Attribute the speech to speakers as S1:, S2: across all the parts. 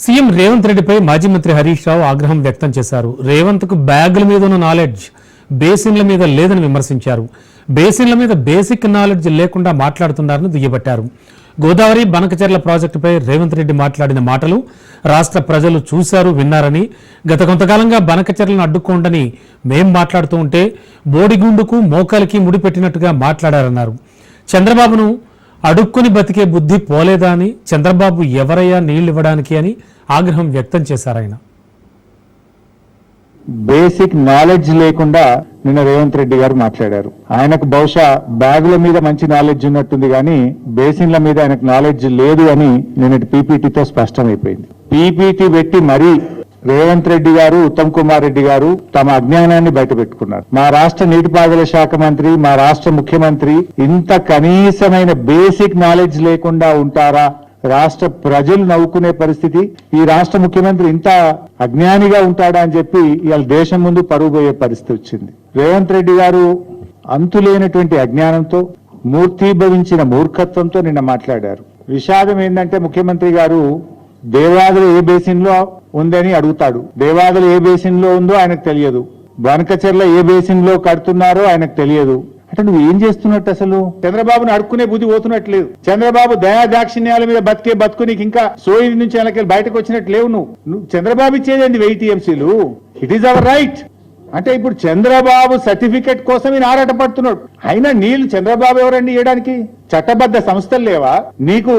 S1: CM Revanth రెడ్డిపై మాజీ మంత్రి హరీష్ రావు ఆగ్రహం వ్యక్తం చేశారు. రేవంత్ కు బ్యాగుల మీద ఉన్న నాలెడ్జ్ బేసిన్ల మీద లేదని విమర్శించారు. బేసిన్ల మీద బేసిక్ నాలెడ్జ్ లేకుండా మాట్లాడుతున్నారని దుయ్యబట్టారు. గోదావరి బనకచెర్ల ప్రాజెక్టుపై రేవంత్ రెడ్డి మాట్లాడిన మాటలు రాష్ట్ర ప్రజలు చూశారు, విన్నారని, గత కొంతకాలంగా బనకచెర్లను అడ్డుకోండని మేం మాట్లాడుతూ ఉంటే బోడిగుండుకు మోకాలికి ముడిపెట్టినట్టుగా మాట్లాడారన్నారు. చంద్రబాబును అడుక్కుని బతికే బుద్ధి పోలేదా అని, చంద్రబాబు ఎవరయ్యా నీళ్లివ్వడానికి అని ఆగ్రహం వ్యక్తం చేశారాయన.
S2: బేసిక్ నాలెడ్జ్ లేకుండా నిన్న రేవంత్ రెడ్డి గారు మాట్లాడారు. ఆయనకు బహుశా బ్యాగుల మీద మంచి నాలెడ్జ్ ఉన్నట్టుంది కానీ బేసిన్ల మీద ఆయనకు నాలెడ్జ్ లేదు అని నిన్నటి పీపీటీతో స్పష్టమైపోయింది. పీపీటీ పెట్టి మరీ రేవంత్ రెడ్డి గారు, ఉత్తమ్ కుమార్ రెడ్డి గారు తమ అజ్ఞానాన్ని బయటపెట్టుకున్నారు. మా రాష్ట్ర నీటిపారుదల శాఖ మంత్రి, మా రాష్ట్ర ముఖ్యమంత్రి ఇంత కనీసమైన బేసిక్ నాలెడ్జ్ లేకుండా ఉంటారా? రాష్ట్ర ప్రజలు నవ్వుకునే పరిస్థితి. ఈ రాష్ట్ర ముఖ్యమంత్రి ఇంత అజ్ఞానిగా ఉంటాడా అని చెప్పి ఇవాళ దేశం ముందు పరువు పోయే పరిస్థితి వచ్చింది. రేవంత్ రెడ్డి గారు అంతులేనటువంటి అజ్ఞానంతో, మూర్తీభవించిన మూర్ఖత్వంతో నిన్న మాట్లాడారు. విషాదం ఏంటంటే ముఖ్యమంత్రి గారు దేవాదులు ఏ బేసిన్ లో ఉందని అడుగుతాడు. దేవాదులు ఏ బేసిన్ లో ఉందో ఆయనకు తెలియదు. బనకచెర్ల ఏ బేసిన్ లో కడుతున్నారో ఆయనకు తెలియదు. అంటే నువ్వు ఏం చేస్తున్నట్టు? అసలు చంద్రబాబును అడుక్కునే బుద్ధి పోతున్నట్లేదు. చంద్రబాబు దయా దాక్షిణ్యాల మీద బతుకు నీకు ఇంకా సోయి నుంచి వెనకెళ్ళి బయటకు వచ్చినట్టు లేవు. నువ్వు చంద్రబాబు ఇచ్చేదేంది 1000 TMCలు? It is our right. అంటే ఇప్పుడు చంద్రబాబు సర్టిఫికెట్ కోసం ఈయన ఆరాటపడుతున్నాడు. అయినా నీళ్లు చంద్రబాబు ఎవరండి ఇవ్వడానికి? చట్టబద్ధ సంస్థలు లేవా నీకు?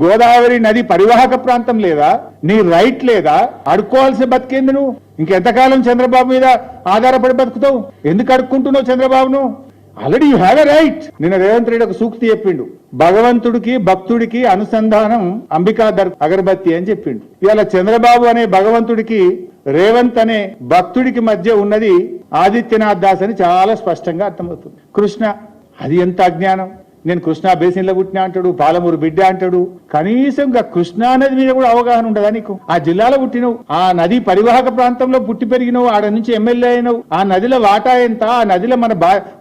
S2: గోదావరి నది పరివాహక ప్రాంతం లేదా? నీ రైట్ లేదా? అడుక్కోవాల్సిన బతికేంది నువ్వు? ఇంకెంతకాలం చంద్రబాబు మీద ఆధారపడి బతుకుతావు? ఎందుకు అడుక్కుంటున్నావు చంద్రబాబును? Already you have a right. నిన్న రేవంత్ రెడ్డి ఒక సూక్తి చెప్పిండు. భగవంతుడికి భక్తుడికి అనుసంధానం అంబికా అగరబత్తి అని చెప్పిండు. ఇవాళ చంద్రబాబు అనే భగవంతుడికి, రేవంత్ అనే భక్తుడికి మధ్య ఉన్నది ఆదిత్యనాథ్ దాస్ అని చాలా స్పష్టంగా అర్థమవుతుంది. కృష్ణ, అది ఎంత అజ్ఞానం! నేను కృష్ణా బేసిన్లో పుట్టినా అంటాడు, పాలమూరు బిడ్డ అంటాడు. కనీసం కృష్ణా నది మీద కూడా అవగాహన ఉండదా నీకు? ఆ జిల్లాలో పుట్టినవు, ఆ నది పరివాహక ప్రాంతంలో పుట్టి పెరిగినవు, ఆడ నుంచి ఎమ్మెల్యే అయినవు. ఆ నదిలో వాటా ఎంత, ఆ నదిలో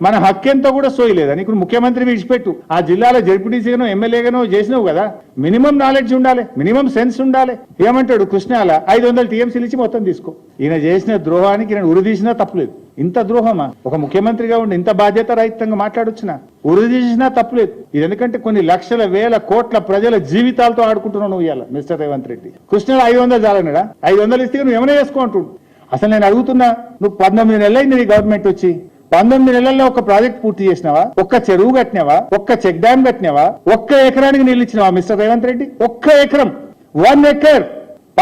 S2: మన హక్కు ఎంతో కూడా సోయలేదా నీకు? ముఖ్యమంత్రి విడిచిపెట్టు, ఆ జిల్లాలో జడ్పీటీసీగానో ఎమ్మెల్యేగానో చేసినావు కదా. మినిమం నాలెడ్జ్ ఉండాలి, మినిమం సెన్స్ ఉండాలి. ఏమంటాడు కృష్ణాల 500 TMCలు ఇచ్చి మొత్తం తీసుకో. ఈయన చేసిన ద్రోహానికి నేను ఉరిదీసినా తప్పులేదు. ఇంత ద్రోహమా? ఒక ముఖ్యమంత్రిగా ఉండి ఇంత బాధ్యత రహితంగా మాట్లాడొచ్చునా? ఉరిదీసినా తప్పులేదు. ఇది ఎందుకంటే కొన్ని లక్షల వేల కోట్ల ప్రజల జీవితాలతో ఆడుకుంటున్నావు నువ్వు ఇవాళ మిస్టర్ రేవంత్ రెడ్డి. కృష్ణలో 500 చాలన్నాడా? 500 ఇస్తే నువ్వు ఏమైనా చేసుకో అంటుండు. అసలు నేను అడుగుతున్నా, నువ్వు 19 నెలలైంది నీ గవర్నమెంట్ వచ్చి. 19 నెలల్లో ఒక ప్రాజెక్ట్ పూర్తి చేసినావా? ఒక్క చెరువు కట్టినావా? ఒక్క చెక్ డ్యామ్ కట్టినావా? ఒక్క ఎకరానికి నీళ్ళు ఇచ్చినావా మిస్టర్ రేవంత్ రెడ్డి? ఒక్క ఎకరం, 1 acre.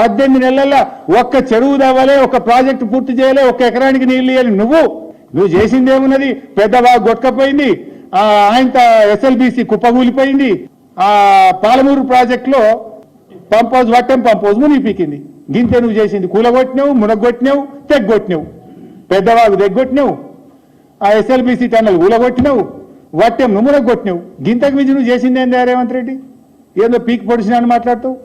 S2: 18 నెలల్లో ఒక్క చెరువు తవ్వలే, ఒక ప్రాజెక్టు పూర్తి చేయలే, ఒక్క ఎకరానికి నీళ్లు ఇవ్వాలి. నువ్వు చేసింది ఏమున్నది? పెద్దబాగా గొట్టకపోయింది, ఆయన SLBC కుప్పగూలిపోయింది. ఆ పాలమూరు ప్రాజెక్టులో పంపోజ్ మునిపీకింది. గింతే నువ్వు చేసింది. కూలగొట్టినావు, మునగొట్టినావు, తెగ్గొట్టినావు. పెద్దవాగు తెగ్గొట్టినావు, ఆ SLBC టన్నల్ కూలగొట్టినావు, వట్టెం నువ్వు మునగొట్టినావు. గింతకు మించి నువ్వు చేసింది ఏంది రేవంత్ రెడ్డి? ఏదో పీక్ పొడిచినా అని మాట్లాడుతావు.